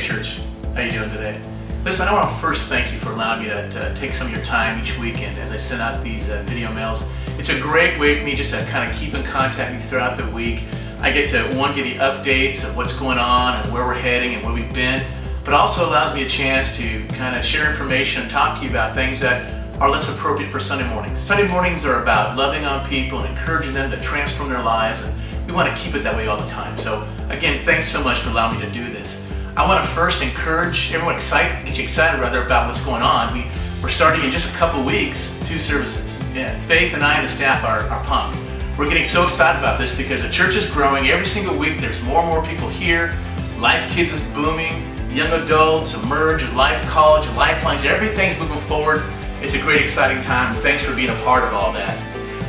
church. How you doing today? Listen, I want to first thank you for allowing me to take some of your time each weekend as I send out these video mails. It's a great way for me just to kind of keep in contact with you throughout the week. I get to, one, give you updates of what's going on and where we're heading and where we've been, but also allows me a chance to kind of share information and talk to you about things that are less appropriate for Sunday mornings. Sunday mornings are about loving on people and encouraging them to transform their lives, and we want to keep it that way all the time. So again, thanks so much for allowing me to do this. I want to first encourage everyone, get you excited rather about what's going on. We're starting in just a couple weeks, 2 services. Yeah, Faith and I and the staff are pumped. We're getting so excited about this because the church is growing. Every single week there's more and more people here. Life Kids is booming. Young adults, Emerge, Life College, Lifelines, everything's moving forward. It's a great, exciting time. Thanks for being a part of all that.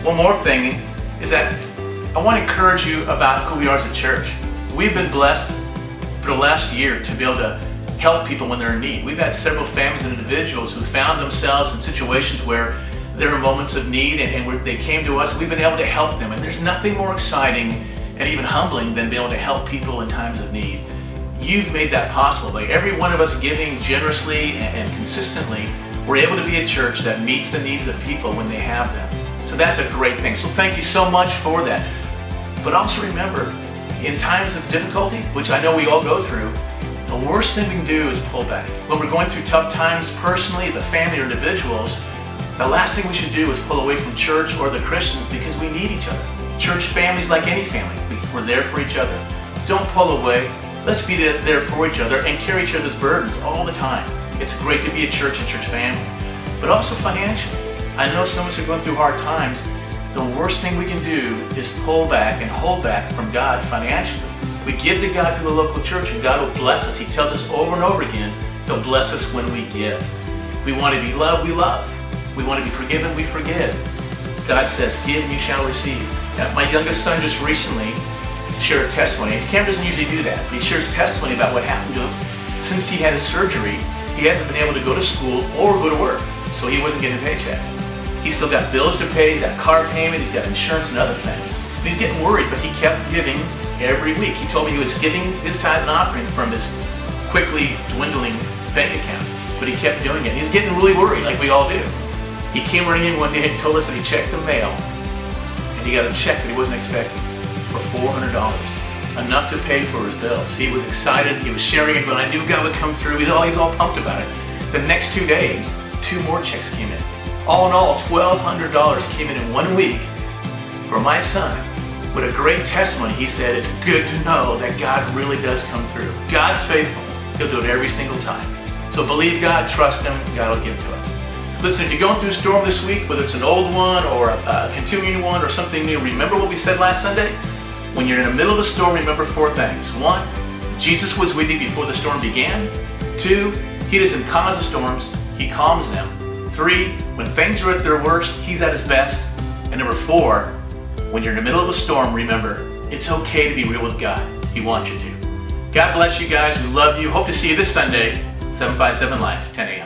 One more thing is that I want to encourage you about who we are as a church. We've been blessed for the last year to be able to help people when they're in need. We've had several families and individuals who found themselves in situations where there are moments of need and they came to us. We've been able to help them, and there's nothing more exciting and even humbling than being able to help people in times of need. You've made that possible. By every one of us giving generously and consistently, we're able to be a church that meets the needs of people when they have them. So that's a great thing. So thank you so much for that. But also remember, in times of difficulty, which I know we all go through, the worst thing we can do is pull back. When we're going through tough times personally, as a family or individuals, the last thing we should do is pull away from church or the Christians, because we need each other. Church families, like any family, we're there for each other. Don't pull away. Let's be there for each other and carry each other's burdens all the time. It's great to be a church and church family, but also financially. I know some of us are going through hard times. The worst thing we can do is pull back and hold back from God financially. We give to God through the local church, and God will bless us. He tells us over and over again, He'll bless us when we give. We want to be loved, we love. We want to be forgiven, we forgive. God says, give and you shall receive. Now, my youngest son just recently shared a testimony. Cam doesn't usually do that, but he shares testimony about what happened to him. Since he had his surgery, he hasn't been able to go to school or go to work, so he wasn't getting a paycheck. He's still got bills to pay, he's got car payment, he's got insurance and other things. And he's getting worried, but he kept giving every week. He told me he was giving his tithe and offering from his quickly dwindling bank account, but he kept doing it. And he's getting really worried, like we all do. He came running in one day and told us that he checked the mail, and he got a check that he wasn't expecting for $400, enough to pay for his bills. He was excited, he was sharing it, but I knew God would come through. He was all pumped about it. The next 2 days, 2 more checks came in. All in all, $1,200 came in 1 week for my son. With a great testimony, he said, it's good to know that God really does come through. God's faithful. He'll do it every single time. So believe God, trust Him, God will give to us. Listen, if you're going through a storm this week, whether it's an old one or a continuing one or something new, remember what we said last Sunday? When you're in the middle of a storm, remember 4 things. 1, Jesus was with you before the storm began. 2, He doesn't cause the storms, He calms them. 3, when things are at their worst, He's at His best. And number 4, when you're in the middle of a storm, remember, it's okay to be real with God. He wants you to. God bless you guys. We love you. Hope to see you this Sunday, 757 Life, 10 a.m.